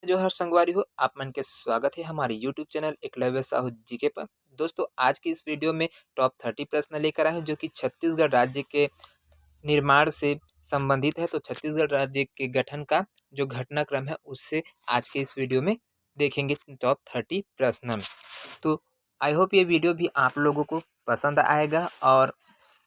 जो हर संगवारी हो आप मन के स्वागत है हमारे YouTube channel Eklavya Sahu GK पर। दोस्तों आज की इस वीडियो में टॉप 30 प्रश्न लेकर आए हैं जो कि छत्तीसगढ़ राज्य के निर्माण से संबंधित है। तो छत्तीसगढ़ राज्य के गठन का जो घटनाक्रम है उससे आज के इस वीडियो में देखेंगे टॉप 30 प्रश्न। तो आई होप ये वीडियो भी आप लोगों को पसंद आएगा और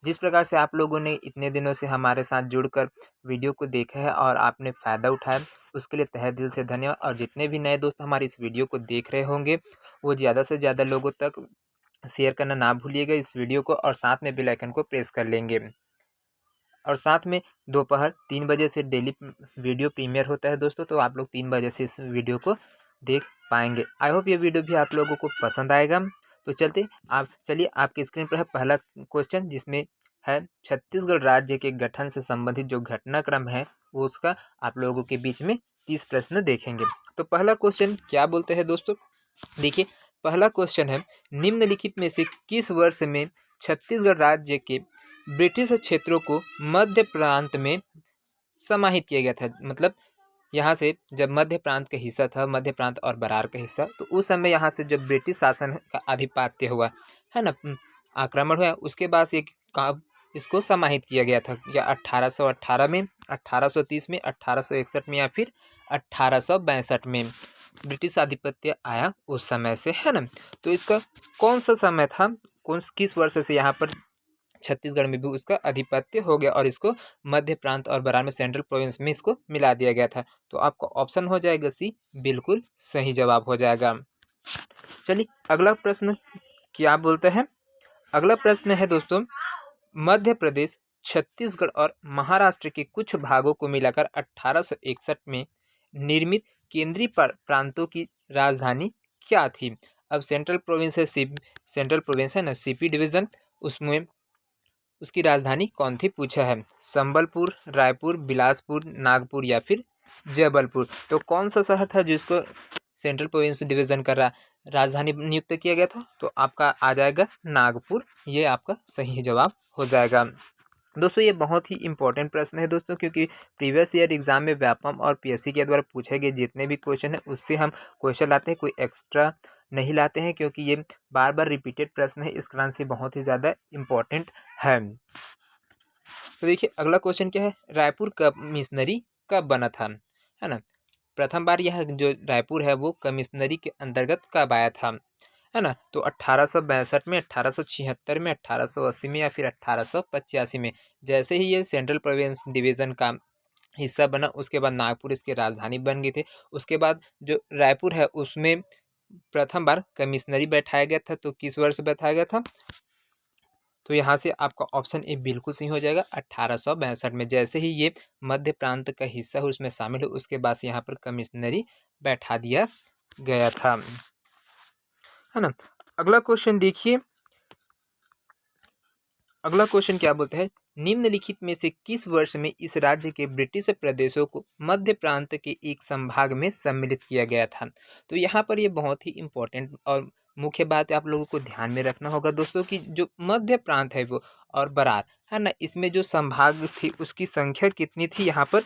जिस प्रकार से आप लोगों ने इतने दिनों से हमारे साथ जुड़कर वीडियो को देखा है और आपने फ़ायदा उठाया उसके लिए तहे दिल से धन्यवाद। और जितने भी नए दोस्त हमारे इस वीडियो को देख रहे होंगे वो ज़्यादा से ज़्यादा लोगों तक शेयर करना ना भूलिएगा इस वीडियो को, और साथ में बेल आइकन को प्रेस कर लेंगे। और साथ में दोपहर 3 बजे से डेली वीडियो प्रीमियर होता है दोस्तों, तो आप लोग 3 बजे से इस वीडियो को देख पाएंगे। आई होप ये वीडियो भी आप लोगों को पसंद आएगा। तो चलिए आपकी स्क्रीन पर है पहला क्वेश्चन जिसमें है छत्तीसगढ़ राज्य के गठन से संबंधित जो घटनाक्रम है वो उसका आप लोगों के बीच में 30 प्रश्न देखेंगे। तो पहला क्वेश्चन क्या बोलते हैं दोस्तों, देखिए पहला क्वेश्चन है निम्नलिखित में से किस वर्ष में छत्तीसगढ़ राज्य के ब्रिटिश क्षेत्रों को मध्य प्रांत में समाहित किया गया था। मतलब यहाँ से जब मध्य प्रांत का हिस्सा था, मध्य प्रांत और बरार का हिस्सा, तो उस समय यहाँ से जब ब्रिटिश शासन का आधिपत्य हुआ है ना, आक्रमण हुआ, उसके बाद से इसको समाहित किया गया था या 1818 में, 1830 में, 1861 में या फिर 1862 में ब्रिटिश आधिपत्य आया उस समय से, है ना। तो इसका कौन सा समय था, किस वर्ष से यहाँ पर छत्तीसगढ़ में भी उसका आधिपत्य हो गया और इसको मध्य प्रांत और बरार में सेंट्रल प्रोविंस में इसको मिला दिया गया था। तो आपका ऑप्शन हो जाएगा सी, बिल्कुल सही जवाब हो जाएगा। चलिए अगला प्रश्न क्या बोलते हैं। अगला प्रश्न है दोस्तों, मध्य प्रदेश, छत्तीसगढ़ और महाराष्ट्र के कुछ भागों को मिलाकर 1861 में निर्मित केंद्रीय प्रांतों की राजधानी क्या थी। अब सेंट्रल प्रोविंस है ना, सीपी डिवीजन, उसमें उसकी राजधानी कौन थी पूछा है। संबलपुर, रायपुर, बिलासपुर, नागपुर या फिर जबलपुर। तो कौन सा शहर था जिसको सेंट्रल प्रोविंस डिवीजन का राजधानी नियुक्त किया गया था, तो आपका आ जाएगा नागपुर। ये आपका सही जवाब हो जाएगा। दोस्तों ये बहुत ही इंपॉर्टेंट प्रश्न है दोस्तों, क्योंकि प्रीवियस ईयर एग्जाम में व्यापम और पीएससी के द्वारा पूछे गए जितने भी क्वेश्चन है उससे हम क्वेश्चन लाते हैं, कोई एक्स्ट्रा नहीं लाते हैं, क्योंकि ये बार बार रिपीटेड प्रश्न है, इस कारण से बहुत ही ज़्यादा इम्पोर्टेंट है। तो देखिए अगला क्वेश्चन क्या है, रायपुर कमिश्नरी कब बना था, है ना। प्रथम बार यह जो रायपुर है वो कमिश्नरी के अंतर्गत कब आया था, है ना। तो 1862 में, 1876 में, 1880 में या फिर 1885 में। जैसे ही ये सेंट्रल प्रोविंस डिवीज़न का हिस्सा बना उसके बाद नागपुर इसकी राजधानी बन गई थी। उसके बाद जो रायपुर है उसमें प्रथम बार कमिश्नरी बैठाया गया था। तो किस वर्ष बैठाया गया था, तो यहाँ से आपका ऑप्शन ए बिल्कुल सही हो जाएगा 1862 में। जैसे ही ये मध्य प्रांत का हिस्सा है उसमें शामिल हो उसके बाद से यहाँ पर कमिश्नरी बैठा दिया गया था, है ना। अगला क्वेश्चन देखिए, अगला क्वेश्चन क्या बोलते हैं, निम्नलिखित में से किस वर्ष में इस राज्य के ब्रिटिश प्रदेशों को मध्य प्रांत के एक संभाग में सम्मिलित किया गया था। तो यहाँ पर ये बहुत ही इंपॉर्टेंट और मुख्य बात आप लोगों को ध्यान में रखना होगा दोस्तों कि जो मध्य प्रांत है वो और बरार है ना, इसमें जो संभाग थी उसकी संख्या कितनी थी यहाँ पर,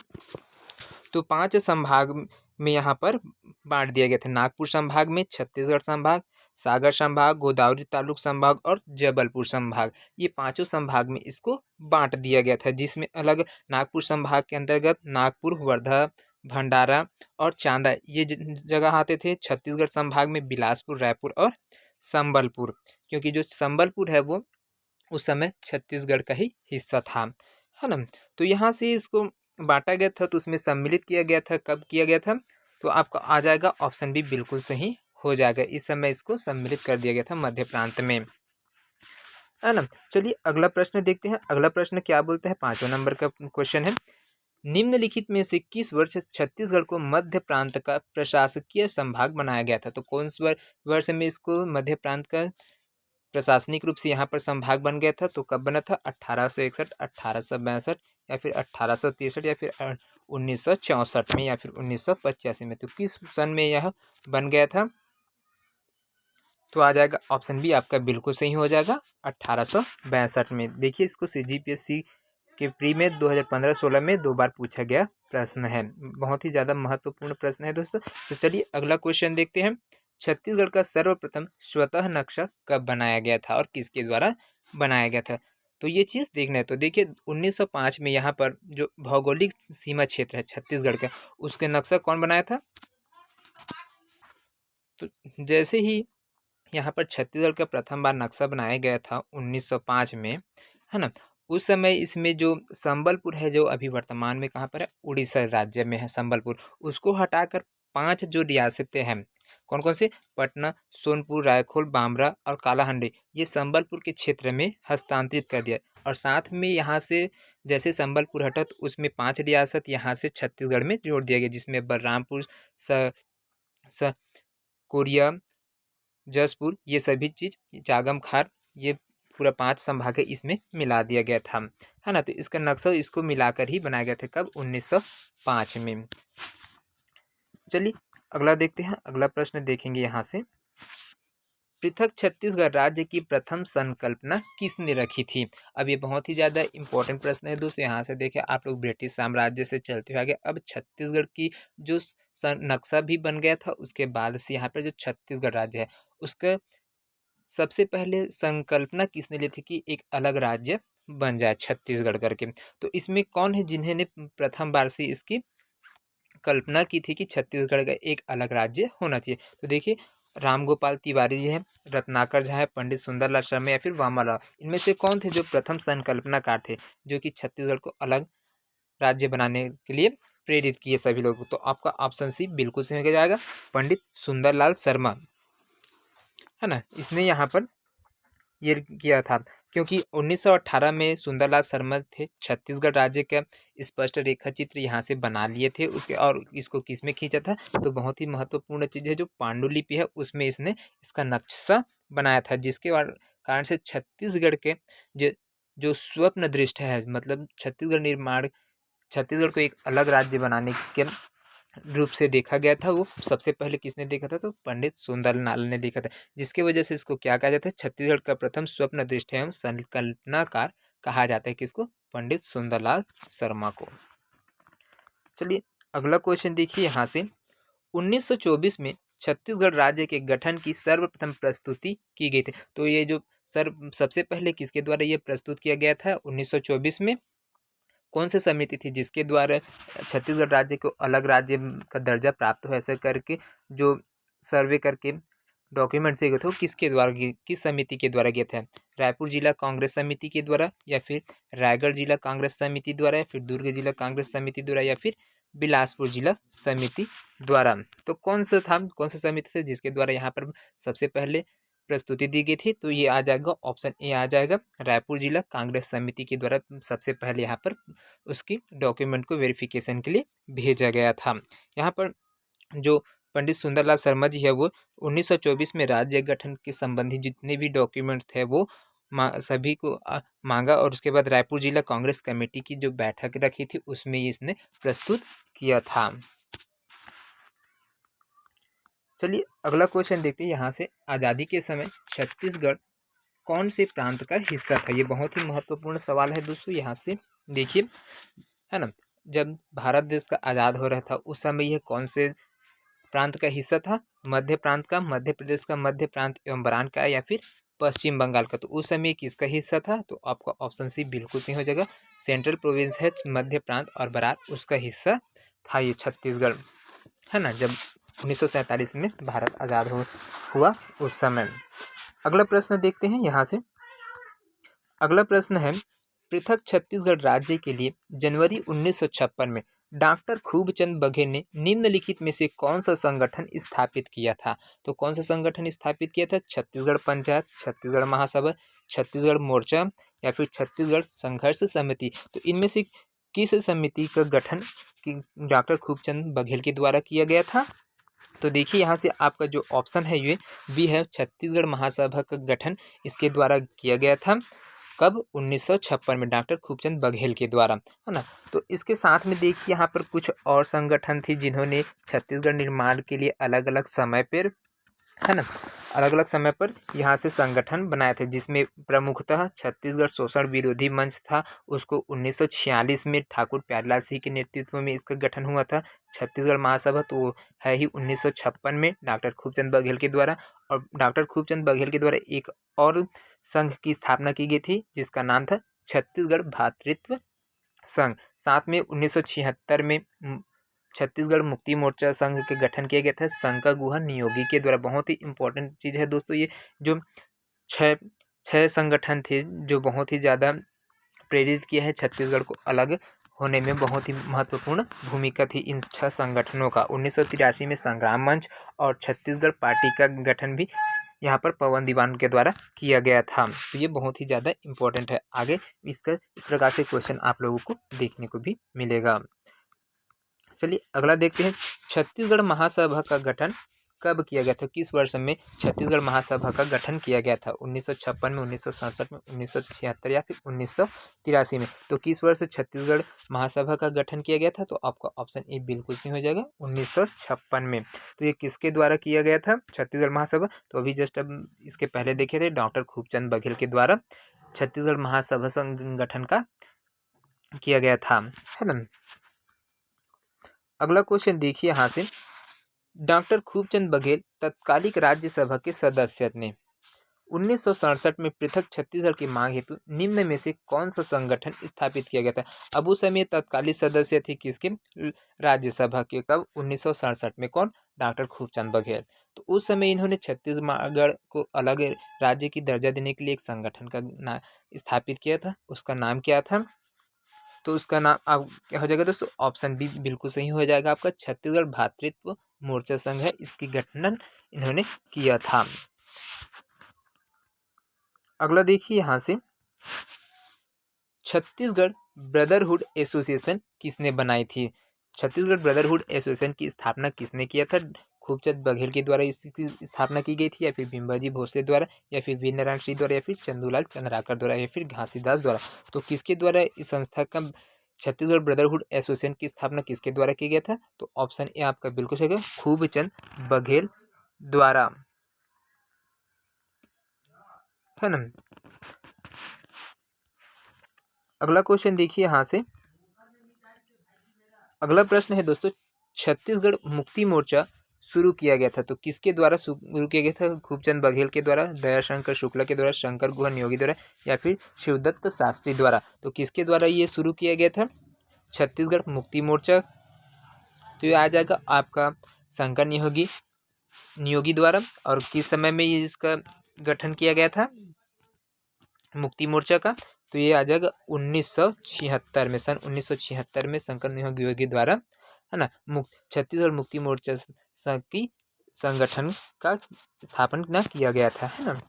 तो 5 संभाग में यहाँ पर बांट दिया गया था। नागपुर संभाग में, छत्तीसगढ़ संभाग, सागर संभाग, गोदावरी तालुक संभाग और जबलपुर संभाग, ये पांचों संभाग में इसको बांट दिया गया था। जिसमें अलग नागपुर संभाग के अंतर्गत नागपुर, वर्धा, भंडारा और चांदा ये जगह आते थे। छत्तीसगढ़ संभाग में बिलासपुर, रायपुर और संबलपुर, क्योंकि जो संबलपुर है वो उस समय छत्तीसगढ़ का ही हिस्सा था, है ना। तो यहाँ से इसको बांटा गया था, तो उसमें सम्मिलित किया गया था, कब किया गया था, तो आपका आ जाएगा ऑप्शन बी बिल्कुल सही हो जाएगा। इस समय इसको सम्मिलित कर दिया गया था मध्य प्रांत में, है ना। चलिए अगला प्रश्न देखते हैं। अगला प्रश्न क्या बोलते हैं, 5वें नंबर का क्वेश्चन है, निम्नलिखित में से किस वर्ष छत्तीसगढ़ को मध्य प्रांत का प्रशासकीय संभाग बनाया गया था। तो कौन से वर्ष में इसको मध्य प्रांत का प्रशासनिक रूप से यहाँ पर संभाग बन गया था, तो कब बना था, 1861, 1862 या फिर 1863 या फिर 1964 में या फिर 1985 में। तो किस सन में यह बन गया था, तो आ जाएगा ऑप्शन बी आपका बिल्कुल सही हो जाएगा 1862 में। देखिए इसको CGPSC कि प्री में 2015-16 में 2 बार पूछा गया प्रश्न है। बहुत ही ज़्यादा महत्वपूर्ण प्रश्न है दोस्तों। तो चलिए अगला क्वेश्चन देखते हैं। छत्तीसगढ़ का सर्वप्रथम स्वतः नक्शा कब बनाया गया था और किसके द्वारा बनाया गया था? तो ये चीज़ देखना है। तो देखिए 1905 में यहाँ पर जो भौगोलिक सीमा क्षेत्र है छत्तीसगढ़ का, उसके नक्शा कौन बनाया था? तो जैसे ही यहाँ पर छत्तीसगढ़ का प्रथम बार नक्शा बनाया गया था 1905 में, है ना? उस समय इसमें जो संबलपुर है, जो अभी वर्तमान में कहाँ पर है, उड़ीसा राज्य में है संबलपुर, उसको हटाकर 5 जो रियासतें हैं, कौन कौन से, पटना, सोनपुर, रायखोल, बामरा और कालाहांडी, ये संबलपुर के क्षेत्र में हस्तांतरित कर दिया। और साथ में यहाँ से जैसे संबलपुर हटा तो उसमें 5 रियासत यहाँ से छत्तीसगढ़ में जोड़ दिया गया, जिसमें बलरामपुर, स कोरिया, जसपुर, ये सभी चीज़, जागम खार, ये पूरा 5 संभाग इसमें मिला दिया गया था, है ना? तो इसका नक्शा इसको मिलाकर ही बनाया गया था। कब? 1905 में। चलिए अगला देखते हैं। अगला प्रश्न देखेंगे यहाँ से, पृथक छत्तीसगढ़ राज्य की प्रथम संकल्पना किसने रखी थी? अब ये बहुत ही ज़्यादा इंपॉर्टेंट प्रश्न है दोस्तों। यहाँ से देखिए आप लोग ब्रिटिश साम्राज्य से चलते हुए आगे, अब छत्तीसगढ़ की जो नक्शा भी बन गया था, उसके बाद से यहाँ पर जो छत्तीसगढ़ राज्य है, उसका सबसे पहले संकल्पना किसने ली थी कि एक अलग राज्य बन जाए छत्तीसगढ़ करके? तो इसमें कौन है जिन्होंने प्रथम बार से इसकी कल्पना की थी कि छत्तीसगढ़ का एक अलग राज्य होना चाहिए? तो देखिए रामगोपाल तिवारी जी हैं, रत्नाकर झा है, पंडित सुंदरलाल शर्मा या फिर वामाराव, इनमें से कौन थे जो प्रथम संकल्पनाकार थे, जो कि छत्तीसगढ़ को अलग राज्य बनाने के लिए प्रेरित किए सभी लोग? तो आपका ऑप्शन सी बिल्कुल सही हो जाएगा, पंडित सुंदरलाल शर्मा, है ना? इसने यहाँ पर ये किया था, क्योंकि 1918 में सुंदरलाल शर्मा थे, छत्तीसगढ़ राज्य का स्पष्ट रेखा चित्र यहाँ से बना लिए थे उसके, और इसको किस में खींचा था? तो बहुत ही महत्वपूर्ण चीज़ है, जो पांडुलिपि है उसमें इसने इसका नक्शा बनाया था, जिसके कारण से छत्तीसगढ़ के जो जो स्वप्न दृष्ट है, मतलब छत्तीसगढ़ को एक अलग राज्य बनाने के रूप से देखा गया था, वो सबसे पहले किसने देखा था? तो पंडित सुंदरलाल ने देखा था, जिसकी वजह से इसको क्या कहा जाता है? छत्तीसगढ़ का प्रथम स्वप्न दृष्टि एवं संकल्पनाकार कहा जाता है। किसको? पंडित सुंदरलाल शर्मा को। चलिए अगला क्वेश्चन देखिए यहाँ से, 1924 में छत्तीसगढ़ राज्य के गठन की सर्वप्रथम प्रस्तुति की गई थी। तो ये जो सबसे पहले किसके द्वारा ये प्रस्तुत किया गया था 1924 में? कौन सी समिति थी जिसके द्वारा छत्तीसगढ़ राज्य को अलग राज्य का दर्जा प्राप्त हो, ऐसा करके जो सर्वे करके डॉक्यूमेंट दिए गए थे, वो किसके द्वारा, किस समिति के द्वारा गए थे? रायपुर जिला कांग्रेस समिति के द्वारा, या फिर रायगढ़ जिला कांग्रेस समिति द्वारा, या फिर दुर्ग जिला कांग्रेस समिति द्वारा, या फिर बिलासपुर जिला समिति द्वारा? तो कौन सा था, कौन सा समिति थे जिसके द्वारा यहाँ पर सबसे पहले प्रस्तुति दी गई थी? तो ये आ जाएगा, ऑप्शन ए आ जाएगा, रायपुर जिला कांग्रेस समिति के द्वारा सबसे पहले यहाँ पर उसकी डॉक्यूमेंट को वेरिफिकेशन के लिए भेजा गया था। यहाँ पर जो पंडित सुंदरलाल शर्मा जी है, वो 1924 में राज्य गठन के संबंधी जितने भी डॉक्यूमेंट्स थे वो सभी को मांगा, और उसके बाद रायपुर जिला कांग्रेस कमेटी की जो बैठक रखी थी उसमें इसने प्रस्तुत किया था। चलिए अगला क्वेश्चन देखते हैं यहाँ से, आज़ादी के समय छत्तीसगढ़ कौन से प्रांत का हिस्सा था? ये बहुत ही महत्वपूर्ण सवाल है दोस्तों। यहाँ से देखिए, है ना, जब भारत देश का आज़ाद हो रहा था उस समय यह कौन से प्रांत का हिस्सा था? मध्य प्रांत का, मध्य प्रदेश का मध्य प्रांत एवं बरान का, या फिर पश्चिम बंगाल का? तो उस समय किसका हिस्सा था? तो आपका ऑप्शन सी बिल्कुल सही हो जाएगा, सेंट्रल प्रोविंस है मध्य प्रांत और बरान, उसका हिस्सा था ये छत्तीसगढ़, है ना, जब 1947 में भारत आज़ाद हुआ उस समय। अगला प्रश्न देखते हैं यहाँ से। अगला प्रश्न है, पृथक छत्तीसगढ़ राज्य के लिए जनवरी 1956 में डॉक्टर खूबचंद बघेल ने निम्नलिखित में से कौन सा संगठन स्थापित किया था? तो कौन सा संगठन स्थापित किया था? छत्तीसगढ़ पंचायत, छत्तीसगढ़ महासभा, छत्तीसगढ़ मोर्चा, या फिर छत्तीसगढ़ संघर्ष समिति? तो इनमें से किस समिति का गठन डॉक्टर खूबचंद बघेल के द्वारा किया गया था? तो देखिए यहाँ से आपका जो ऑप्शन है ये बी है, छत्तीसगढ़ महासभा का गठन इसके द्वारा किया गया था। कब? 1956 में डॉक्टर खूबचंद बघेल के द्वारा, है ना। तो इसके साथ में देखिए यहाँ पर कुछ और संगठन थे जिन्होंने छत्तीसगढ़ निर्माण के लिए अलग अलग समय पर है ना। अलग अलग समय पर यहाँ से संगठन बनाए थे, जिसमें प्रमुखतः छत्तीसगढ़ शोषण विरोधी मंच था, उसको 1946 में ठाकुर प्यारेलाल सिंह के नेतृत्व में इसका गठन हुआ था। छत्तीसगढ़ महासभा तो वो है ही 1956 में डॉक्टर खूबचंद बघेल के द्वारा, और डॉक्टर खूबचंद बघेल के द्वारा एक और संघ की स्थापना की गई थी, जिसका नाम था छत्तीसगढ़ भातृत्व संघ। साथ में 1976 में छत्तीसगढ़ मुक्ति मोर्चा संघ के गठन किया गया था शंकर गुहा नियोगी के द्वारा। बहुत ही इंपॉर्टेंट चीज़ है दोस्तों, ये जो छः छः संगठन थे जो बहुत ही ज़्यादा प्रेरित किया है छत्तीसगढ़ को अलग होने में, बहुत ही महत्वपूर्ण भूमिका थी इन 6 संगठनों का। 1983 में संग्राम मंच और छत्तीसगढ़ पार्टी का गठन भी यहाँ पर पवन दीवान के द्वारा किया गया था। तो ये बहुत ही ज़्यादा इम्पोर्टेंट है, आगे इसका इस प्रकार से क्वेश्चन आप लोगों को देखने को भी मिलेगा। चलिए अगला देखते हैं, छत्तीसगढ़ महासभा का गठन कब किया गया था, किस वर्ष में छत्तीसगढ़ महासभा का गठन किया गया था। 1956 में, 1967 में, 1976 या फिर 1983 में। तो किस वर्ष छत्तीसगढ़ महासभा का गठन किया गया था, तो आपका ऑप्शन ए बिल्कुल सही हो जाएगा, 1956 में। तो ये किसके द्वारा किया गया था छत्तीसगढ़ महासभा, तो अभी जस्ट अब इसके पहले देखे थे डॉक्टर खूबचंद बघेल के द्वारा छत्तीसगढ़ महासभा संगठन का किया गया था, है ना। अगला क्वेश्चन देखिए यहाँ से, डॉक्टर खूबचंद बघेल तत्कालिक राज्यसभा के सदस्य ने 1967 में पृथक छत्तीसगढ़ की मांग हेतु निम्न में से कौन सा संगठन स्थापित किया गया था। अब उस समय तत्कालीन सदस्य थे किसके, राज्यसभा के, कब, 1967 में। कौन, डॉक्टर खूबचंद बघेल। तो उस समय इन्होंने छत्तीसगढ़ को अलग राज्य की दर्जा देने के लिए एक संगठन का स्थापित किया था, उसका नाम क्या था, तो उसका नाम अब क्या हो जाएगा दोस्तों, ऑप्शन बी बिल्कुल सही हो जाएगा आपका, छत्तीसगढ़ भातृत्व मोर्चा संघ है, इसकी गठन इन्होंने किया था। अगला देखिए यहाँ से, छत्तीसगढ़ ब्रदरहुड एसोसिएशन किसने बनाई थी। छत्तीसगढ़ ब्रदरहुड एसोसिएशन की स्थापना किसने किया था, खूबचंद बघेल के द्वारा इसकी स्थापना की गई थी, या फिर भीमराव भोसले द्वारा, या फिर वीरनारायण सिंह द्वारा, या फिर चंदूलाल चंद्राकर द्वारा, या फिर घासीदास द्वारा। तो किसके द्वारा इस संस्था का छत्तीसगढ़ ब्रदरहुड एसोसिएशन की स्थापना किसके द्वारा की गया था, तो ऑप्शन ए आपका बिल्कुल सही है, खूबचंद बघेल द्वारा, है ना। अगला क्वेश्चन देखिए यहाँ से, अगला प्रश्न है दोस्तों, छत्तीसगढ़ मुक्ति मोर्चा शुरू किया गया था, तो किसके द्वारा शुरू किया गया था, खूबचंद बघेल के द्वारा, दयाशंकर शुक्ला के द्वारा, शंकर गुहा नियोगी द्वारा, या फिर शिवदत्त शास्त्री द्वारा। तो किसके द्वारा ये शुरू किया गया था, छत्तीसगढ़ मुक्ति मोर्चा। तो ये आ जाएगा आपका शंकर नियोगी द्वारा। और किस समय में ये इसका गठन किया गया था मुक्ति मोर्चा का, तो ये आ जाएगा 1976 में, सन 1976 में शंकर नियोगी द्वारा, है ना, छत्तीसगढ़ मुक्ति मोर्चा की संगठन का स्थापना किया गया था, है ना।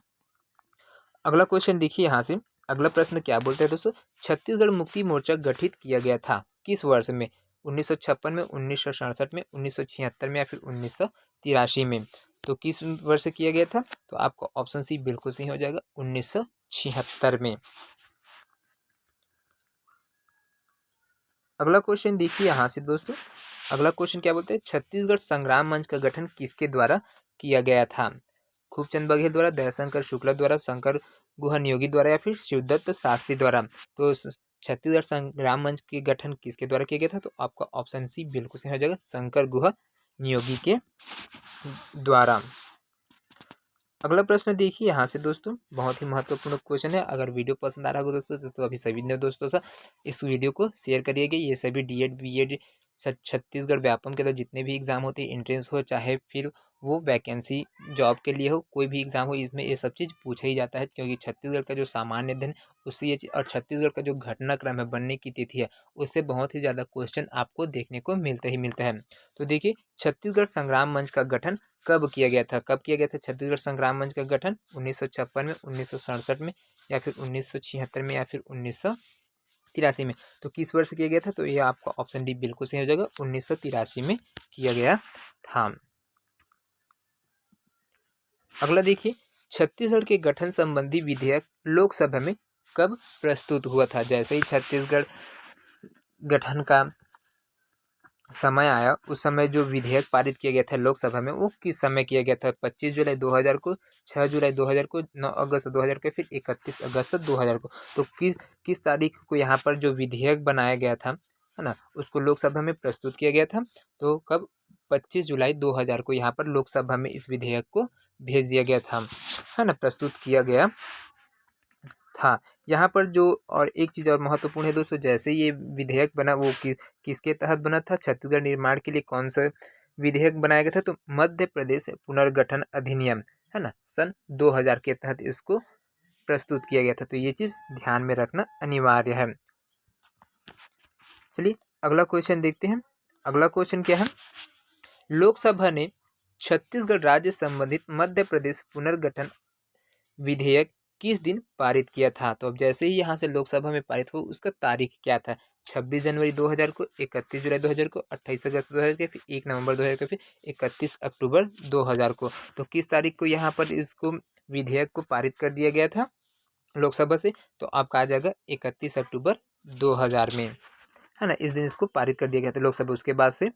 अगला क्वेश्चन देखिए यहाँ से, अगला प्रश्न क्या बोलते हैं दोस्तों, छत्तीसगढ़ मुक्ति मोर्चा गठित किया गया था किस वर्ष में, 1956 में, 1967 में, 1976 में, या फिर 1983 में। तो किस वर्ष किया गया था, तो आपका ऑप्शन सी बिल्कुल सही हो जाएगा, 1976 में। अगला क्वेश्चन देखिए यहाँ से दोस्तों, अगला क्वेश्चन क्या बोलते हैं, छत्तीसगढ़ संग्राम मंच का गठन किसके द्वारा किया गया था, खूबचंद बघेल द्वारा, दयाशंकर शुक्ला द्वारा, शंकर गुहा नियोगी द्वारा, या फिर शिवदत्त शास्त्री द्वारा। तो छत्तीसगढ़ संग्राम मंच के गठन किसके द्वारा किया गया था, तो आपका ऑप्शन सी बिल्कुल सही हो जाएगा, शंकर गुहा नियोगी के द्वारा। अगला प्रश्न देखिए यहाँ से दोस्तों, बहुत ही महत्वपूर्ण क्वेश्चन है। अगर वीडियो पसंद आ रहा हो दोस्तों तो अभी सभी ने दोस्तों से इस वीडियो को शेयर करिएगा। ये सभी डीएड बीएड छत्तीसगढ़ व्यापम के तो जितने भी एग्जाम होते हैं, एंट्रेंस हो चाहे फिर वो वैकेंसी जॉब के लिए हो, कोई भी एग्जाम हो, इसमें ये सब चीज़ पूछा ही जाता है, क्योंकि छत्तीसगढ़ का जो सामान्य अध्ययन उससे ये और छत्तीसगढ़ का जो घटनाक्रम है, बनने की तिथि है, उससे बहुत ही ज़्यादा क्वेश्चन आपको देखने को मिलता है। तो देखिए, छत्तीसगढ़ संग्राम मंच का गठन कब किया गया था, कब किया गया था छत्तीसगढ़ संग्राम मंच का गठन, 1956 में, 1967 में, या फिर 1976 में, या फिर 1983 में। तो किस वर्ष किया गया था, तो ये आपका ऑप्शन डी बिल्कुल सही हो जाएगा, 1983 में किया गया था। अगला देखिए, छत्तीसगढ़ के गठन संबंधी विधेयक लोकसभा में कब प्रस्तुत हुआ था। जैसे ही छत्तीसगढ़ गठन का समय आया उस समय जो विधेयक पारित किया गया था लोकसभा में वो किस समय किया गया था? 25 जुलाई 2000 को, 6 जुलाई 2000 को, 9 अगस्त 2000 को, फिर 31 अगस्त 2000 को। तो किस तारीख को यहाँ पर जो विधेयक बनाया गया था, है ना, उसको लोकसभा में प्रस्तुत किया गया था? तो कब? 25 जुलाई 2000 को यहाँ पर लोकसभा में इस विधेयक को भेज दिया गया था, है ना, प्रस्तुत किया गया था। यहाँ पर जो और एक चीज़ और महत्वपूर्ण है दोस्तों, जैसे ये विधेयक बना वो किसके तहत बना था? छत्तीसगढ़ निर्माण के लिए कौन सा विधेयक बनाया गया था? तो मध्य प्रदेश पुनर्गठन अधिनियम, है ना, सन 2000 के तहत इसको प्रस्तुत किया गया था। तो ये चीज़ ध्यान में रखना अनिवार्य है। चलिए अगला क्वेश्चन देखते हैं। अगला क्वेश्चन क्या है? लोकसभा ने छत्तीसगढ़ राज्य संबंधित मध्य प्रदेश पुनर्गठन विधेयक किस दिन पारित किया था? तो अब जैसे ही यहाँ से लोकसभा में पारित हो उसका तारीख क्या था? 26 जनवरी 2000 को, 31 जुलाई 2000 को, 28 अगस्त 2000 के, फिर 1 नवंबर 2000 के, फिर 31 अक्टूबर 2000 को। तो किस तारीख को यहाँ पर इसको विधेयक को पारित कर दिया गया था लोकसभा से? तो आपका आ जाएगा 31 अक्टूबर 2000 में, है ना, इस दिन इसको पारित कर दिया गया था लोकसभा। उसके बाद से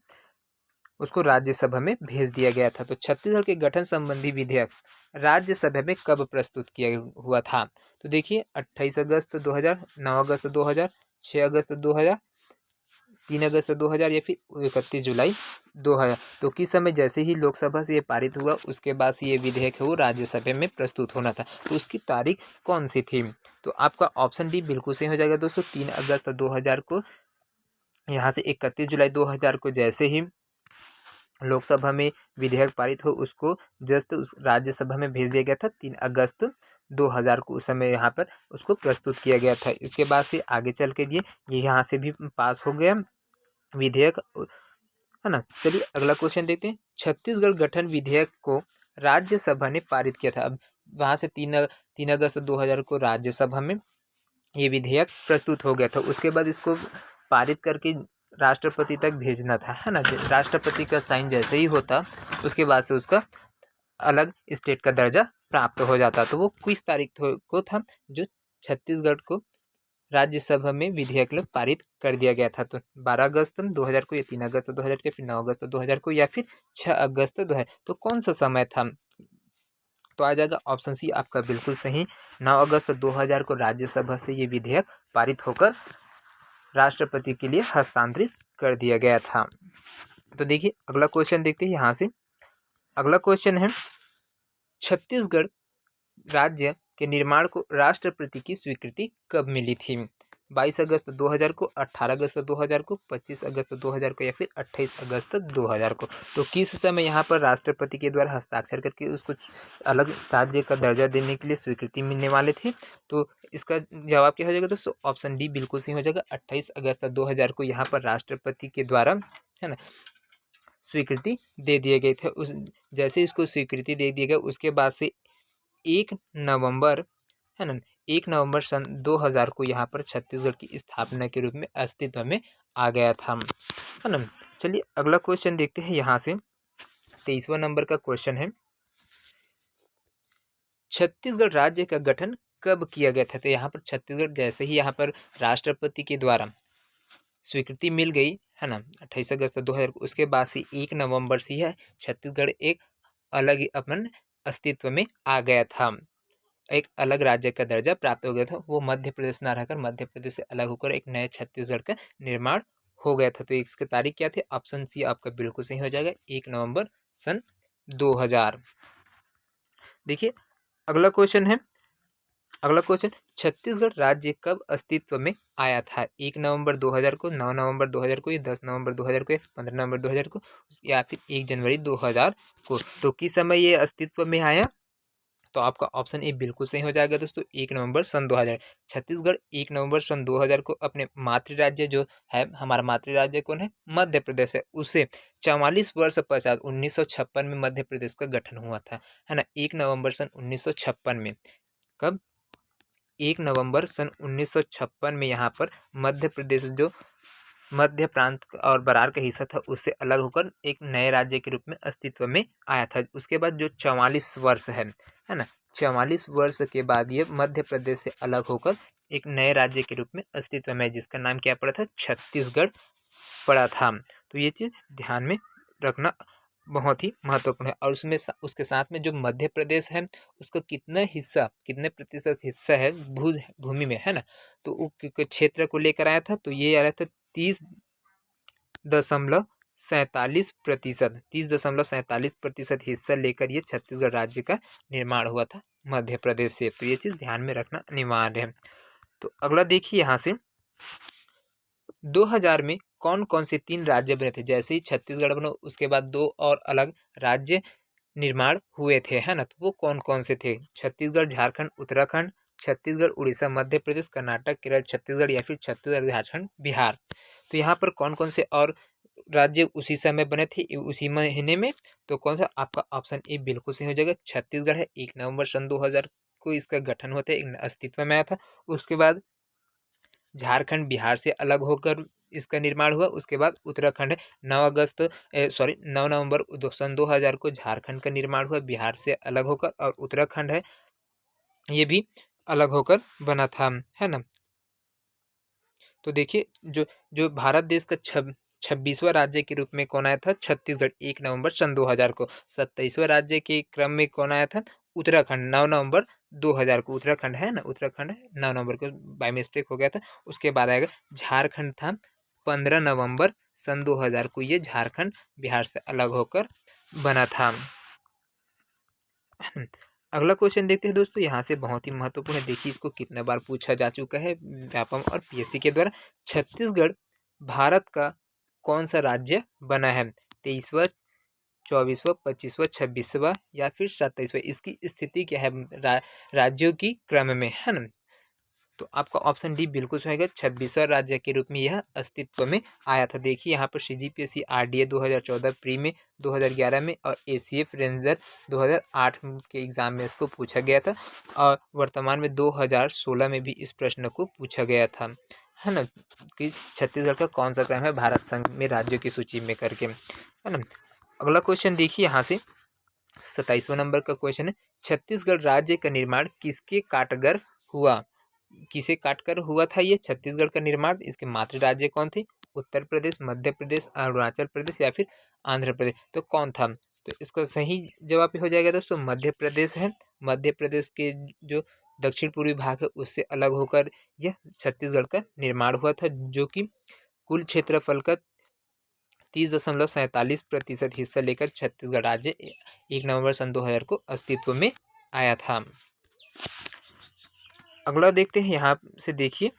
उसको राज्यसभा में भेज दिया गया था। तो छत्तीसगढ़ के गठन संबंधी विधेयक राज्यसभा में कब प्रस्तुत किया हुआ था? तो देखिए 28 अगस्त 2000, 9 अगस्त 2000, 6 अगस्त 2000, 3 अगस्त 2000 या फिर 31 जुलाई 2000। तो किस समय जैसे ही लोकसभा से ये पारित हुआ उसके बाद से ये विधेयक है वो राज्यसभा में प्रस्तुत होना था। तो उसकी तारीख कौन सी थी? तो आपका ऑप्शन डी बिल्कुल सही हो जाएगा दोस्तों, 3 अगस्त 2000 को। यहाँ से 31 जुलाई 2000 को जैसे ही लोकसभा में विधेयक पारित हो उसको जस्ट उस राज्यसभा में भेज दिया गया था 3 अगस्त 2000 को। उस समय यहाँ पर उसको प्रस्तुत किया गया था। इसके बाद से आगे चल के ये यहाँ से भी पास हो गया विधेयक, है ना। चलिए अगला क्वेश्चन देखते हैं। छत्तीसगढ़ गठन विधेयक को राज्यसभा ने पारित किया था। अब वहाँ से 3 अगस्त 2000 को राज्यसभा में ये विधेयक प्रस्तुत हो गया था। उसके बाद इसको पारित करके राष्ट्रपति तक भेजना था, है ना। राष्ट्रपति का साइन जैसे ही होता उसके बाद से उसका अलग स्टेट का दर्जा प्राप्त हो जाता। तो वो किस तारीख को था जो छत्तीसगढ़ को राज्यसभा में विधेयक लोग पारित कर दिया गया था? तो 12 अगस्त 2000 को, या 3 अगस्त 2000 के, फिर 9 अगस्त 2000 को, या फिर 6 अगस्त 2000। तो कौन सा समय था? तो आ जाएगा ऑप्शन सी आपका बिल्कुल सही, 9 अगस्त 2000 को राज्यसभा से ये विधेयक पारित होकर राष्ट्रपति के लिए हस्तांतरित कर दिया गया था। तो देखिए अगला क्वेश्चन देखते हैं यहाँ से। अगला क्वेश्चन है, छत्तीसगढ़ राज्य के निर्माण को राष्ट्रपति की स्वीकृति कब मिली थी? 22 अगस्त 2000 को, 18 अगस्त 2000 को, 25 अगस्त 2000 को, या फिर 28 अगस्त 2000 को। तो किस समय यहाँ पर राष्ट्रपति के द्वारा हस्ताक्षर करके उसको अलग राज्य का दर्जा देने के लिए स्वीकृति मिलने वाले थे? तो इसका जवाब क्या हो जाएगा दोस्तों? ऑप्शन डी बिल्कुल सही हो जाएगा, 28 अगस्त 2000 को यहाँ पर राष्ट्रपति के द्वारा, है ना, स्वीकृति दे दिए गए थे। उस जैसे इसको स्वीकृति दे दिए गए उसके बाद से 1 नवंबर, है ना, 1 नवंबर सन 2000 को यहाँ पर छत्तीसगढ़ की स्थापना के रूप में अस्तित्व में आ गया था, है ना। चलिए अगला क्वेश्चन देखते हैं यहाँ से। 23वां नंबर का क्वेश्चन है, छत्तीसगढ़ राज्य का गठन कब किया गया था? तो यहाँ पर छत्तीसगढ़ जैसे ही यहाँ पर राष्ट्रपति के द्वारा स्वीकृति मिल गई, है ना, 28 अगस्त 2000 को, उसके बाद से 1 नवंबर से यह छत्तीसगढ़ एक अलग अपन अस्तित्व में आ गया था, एक अलग राज्य का दर्जा प्राप्त हो गया था। वो मध्य प्रदेश ना रहकर मध्य प्रदेश से अलग होकर एक नए छत्तीसगढ़ का निर्माण हो गया था। तो इसकी तारीख क्या थी? ऑप्शन सी आपका बिल्कुल सही हो जाएगा, 1 नवंबर सन 2000। देखिए अगला क्वेश्चन है, अगला क्वेश्चन, छत्तीसगढ़ राज्य कब अस्तित्व में आया था? 1 नवंबर 2000 को, 9 नवंबर 2000 को, या 10 नवंबर 2000 को, या 15 नवंबर 2000 को, या फिर 1 जनवरी 2000 को। तो किस समय ये अस्तित्व में आया? तो आपका ऑप्शन ए बिल्कुल सही हो जाएगा दोस्तों, 1 नवंबर सन 2000। छत्तीसगढ़ 1 नवंबर सन 2000 को अपने मातृ राज्य जो है, हमारा मातृ राज्य कौन है? मध्य प्रदेश है, उसे 44 वर्ष पश्चात 1956 में मध्य प्रदेश का गठन हुआ था, है ना। 1 नवंबर सन 1956 में, कब? 1 नवंबर सन 1956 में यहाँ पर मध्य प्रदेश जो मध्य प्रांत और बरार का हिस्सा था उससे अलग होकर एक नए राज्य के रूप में अस्तित्व में आया था। उसके बाद जो 44 वर्ष है ना, 44 वर्ष के बाद ये मध्य प्रदेश से अलग होकर एक नए राज्य के रूप में अस्तित्व में, जिसका नाम क्या पड़ा था? छत्तीसगढ़ पड़ा था। तो ये चीज़ ध्यान में रखना बहुत ही महत्वपूर्ण है। और उसमें उसके साथ में जो मध्य प्रदेश है उसका कितने प्रतिशत हिस्सा है भूमि में, है ना। तो वो क्षेत्र को लेकर आया था, तो ये आ रहा था 30.47% हिस्सा लेकर ये छत्तीसगढ़ राज्य का निर्माण हुआ था मध्य प्रदेश से। तो ये चीज़ ध्यान में रखना अनिवार्य है। तो अगला देखिए यहाँ से 2000 में कौन कौन से 3 राज्य बने थे। जैसे ही छत्तीसगढ़ बना उसके बाद 2 और अलग राज्य निर्माण हुए थे, है ना। तो वो कौन कौन से थे? छत्तीसगढ़, झारखंड, उत्तराखंड, छत्तीसगढ़, उड़ीसा, मध्य प्रदेश, कर्नाटक, केरल, छत्तीसगढ़ या फिर छत्तीसगढ़, झारखंड, बिहार। तो यहाँ पर कौन कौन से और राज्य उसी समय बने थे, उसी महीने में? तो कौन सा आपका ऑप्शन ए बिल्कुल सही हो जाएगा, छत्तीसगढ़ है। 1 नवंबर सन 2000 को इसका गठन होता है, अस्तित्व में आया था। उसके बाद झारखंड बिहार से अलग होकर इसका निर्माण हुआ। उसके बाद उत्तराखंड 9 नवंबर सन 2000 को झारखंड का निर्माण हुआ, बिहार से अलग होकर। और उत्तराखंड है ये भी अलग होकर बना था, है ना। तो देखिए जो जो भारत देश का 26वां राज्य के रूप में कौन आया था? छत्तीसगढ़, 1 नवंबर सन 2000 को। 27वां राज्य के क्रम में कौन आया था? उत्तराखंड, 9 नवंबर 2000 को। उत्तराखंड है ना, उत्तराखंड 9 नवंबर को, बाय मिस्टेक हो गया था। उसके बाद आएगा झारखंड था 15 नवंबर सन 2000 को, ये झारखंड बिहार से अलग होकर बना था। अगला क्वेश्चन देखते हैं दोस्तों, यहाँ से बहुत ही महत्वपूर्ण है। देखिए इसको कितने बार पूछा जा चुका है व्यापम और पीएससी के द्वारा। छत्तीसगढ़ भारत का कौन सा राज्य बना है? 23वां, 24वां, 25वां, 26वां या फिर 27वां? इसकी स्थिति क्या है राज्यों की क्रम में, है ना। तो आपका ऑप्शन डी बिल्कुल सही होगा, 26वां राज्य के रूप में यह अस्तित्व में आया था। देखिए यहाँ पर सीजीपीएससी आरडीए 2014 प्री में, 2011 में और एसीएफ रेंजर 2008 के एग्जाम में इसको पूछा गया था। और वर्तमान में 2016 में भी इस प्रश्न को पूछा गया था, है ना, कि छत्तीसगढ़ का कौन सा क्रम है भारत संघ में राज्यों की सूची में करके, है ना। अगला क्वेश्चन देखिए यहाँ से 27वां नंबर का क्वेश्चन है, छत्तीसगढ़ राज्य का निर्माण किसके काटकर हुआ? किसे काटकर हुआ था ये छत्तीसगढ़ का निर्माण? इसके मातृ राज्य कौन थे? उत्तर प्रदेश, मध्य प्रदेश, अरुणाचल प्रदेश या फिर आंध्र प्रदेश? तो कौन था? तो इसका सही जवाब हो जाएगा दोस्तों मध्य प्रदेश है। मध्य प्रदेश के जो दक्षिण पूर्वी भाग है उससे अलग होकर यह छत्तीसगढ़ का निर्माण हुआ था, जो कि कुल क्षेत्रफल का 30.47% हिस्सा लेकर छत्तीसगढ़ राज्य 1 नवंबर सन 2000 को अस्तित्व में आया था। अगला देखते हैं यहाँ से, देखिए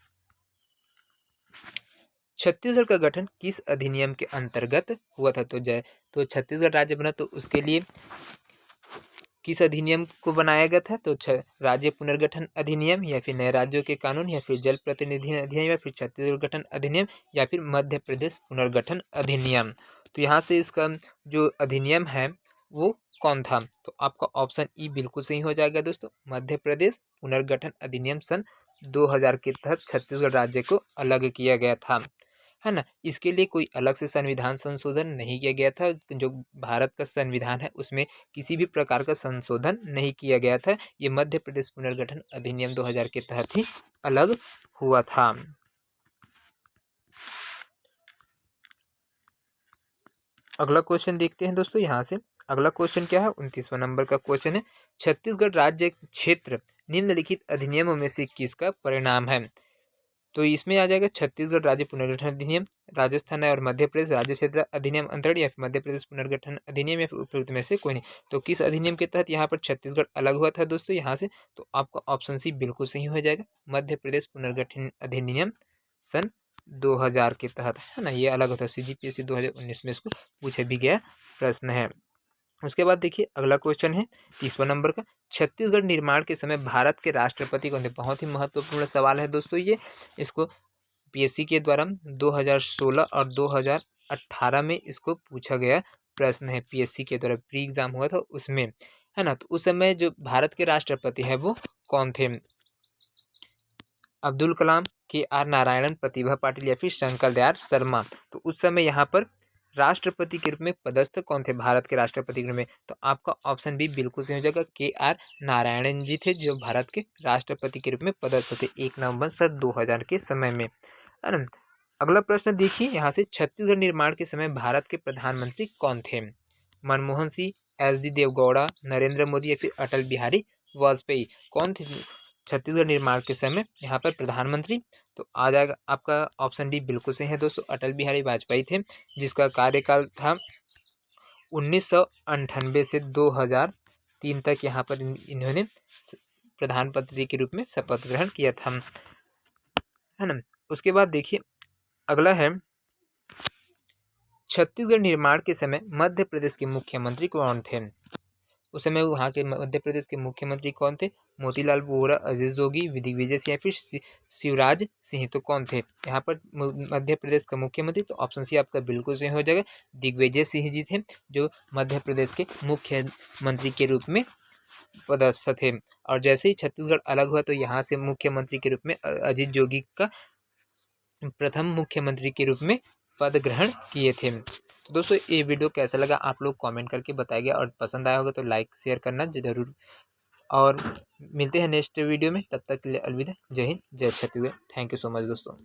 छत्तीसगढ़ का गठन किस अधिनियम के अंतर्गत हुआ था? तो छत्तीसगढ़ राज्य बना तो उसके लिए किस अधिनियम को बनाया गया था? तो राज्य पुनर्गठन अधिनियम या फिर नए राज्यों के कानून या फिर जल प्रतिनिधि अधिनियम या फिर छत्तीसगढ़ गठन अधिनियम या फिर मध्य प्रदेश पुनर्गठन अधिनियम। तो यहाँ से इसका जो अधिनियम है वो कौन था? तो आपका ऑप्शन ई बिल्कुल सही हो जाएगा दोस्तों, मध्य प्रदेश पुनर्गठन अधिनियम सन 2000 के तहत छत्तीसगढ़ राज्य को अलग किया गया था, है ना। इसके लिए कोई अलग से संविधान संशोधन नहीं किया गया था। जो भारत का संविधान है उसमें किसी भी प्रकार का संशोधन नहीं किया गया था। ये मध्य प्रदेश पुनर्गठन अधिनियम 2000 के तहत ही अलग हुआ था। अगला क्वेश्चन देखते हैं दोस्तों यहाँ से। अगला क्वेश्चन क्या है? 29वां नंबर का क्वेश्चन है, छत्तीसगढ़ राज्य क्षेत्र निम्नलिखित अधिनियमों में से किसका परिणाम है? तो इसमें आ जाएगा छत्तीसगढ़ राज्य पुनर्गठन अधिनियम, राजस्थान और मध्य प्रदेश राज्य क्षेत्र अधिनियम अंतरण या फिर मध्य प्रदेश पुनर्गठन अधिनियम या फिर उपयुक्त में से कोई नहीं। तो किस अधिनियम के तहत यहाँ पर छत्तीसगढ़ अलग हुआ था दोस्तों यहाँ से? तो आपका ऑप्शन सी बिल्कुल सही हो जाएगा, मध्य प्रदेश पुनर्गठन अधिनियम सन 2000 के तहत, है ना। ये अलग होता है, सीजीपीएससी 2019 में इसको पूछा भी गया प्रश्न है। उसके बाद देखिए अगला क्वेश्चन है 30वां नंबर का, छत्तीसगढ़ निर्माण के समय भारत के राष्ट्रपति कौन थे? बहुत ही महत्वपूर्ण सवाल है दोस्तों ये। इसको पीएससी के द्वारा 2016 और 2018 में इसको पूछा गया प्रश्न है। पीएससी के द्वारा प्री एग्जाम हुआ था उसमें, है ना। तो उस समय जो भारत के राष्ट्रपति है वो कौन थे? अब्दुल कलाम, KR नारायणन, प्रतिभा पाटिल या फिर शंकर दयाल शर्मा? तो उस समय यहाँ पर राष्ट्रपति के रूप में पदस्थ कौन थे भारत के राष्ट्रपति के रूप में? तो आपका ऑप्शन भी बिल्कुल सही हो जाएगा, KR नारायणन जी थे जो भारत के राष्ट्रपति के रूप में पदस्थ थे 1 नवंबर सन 2000 के समय में, है ना। अगला प्रश्न देखिए यहाँ से, छत्तीसगढ़ निर्माण के समय भारत के प्रधानमंत्री कौन थे? मनमोहन सिंह, एच.डी. देवगौड़ा, नरेंद्र मोदी या फिर अटल बिहारी वाजपेयी? कौन थे छत्तीसगढ़ निर्माण के समय यहाँ पर प्रधानमंत्री? तो आ जाएगा आपका ऑप्शन डी बिल्कुल सही है दोस्तों, अटल बिहारी वाजपेयी थे, जिसका कार्यकाल था 1998 से 2003 तक। यहाँ पर इन्होंने प्रधानमंत्री के रूप में शपथ ग्रहण किया था, है ना। उसके बाद देखिए अगला है, छत्तीसगढ़ निर्माण के समय मध्य प्रदेश के मुख्यमंत्री कौन थे? उस समय वहाँ के मध्य प्रदेश के मुख्यमंत्री कौन थे? मोतीलाल वोरा, अजीत जोगी, दिग्विजय सिंह या फिर शिवराज सिंह? तो कौन थे यहाँ पर मध्य प्रदेश का मुख्यमंत्री? तो ऑप्शन सी आपका बिल्कुल सही हो जाएगा, दिग्विजय सिंह जी थे, जो मध्य प्रदेश के मुख्यमंत्री के रूप में पदस्थ थे। और जैसे ही छत्तीसगढ़ अलग हुआ तो यहाँ से मुख्यमंत्री के रूप में अजीत जोगी का प्रथम मुख्यमंत्री के रूप में पद ग्रहण किए थे। तो दोस्तों ये वीडियो कैसा लगा आप लोग कमेंट करके बताइए, और पसंद आया होगा तो लाइक शेयर करना जरूर। और मिलते हैं नेक्स्ट वीडियो में, तब तक के लिए अलविदा। जय हिंद, जय Chhattisgarh. Thank you so much दोस्तों।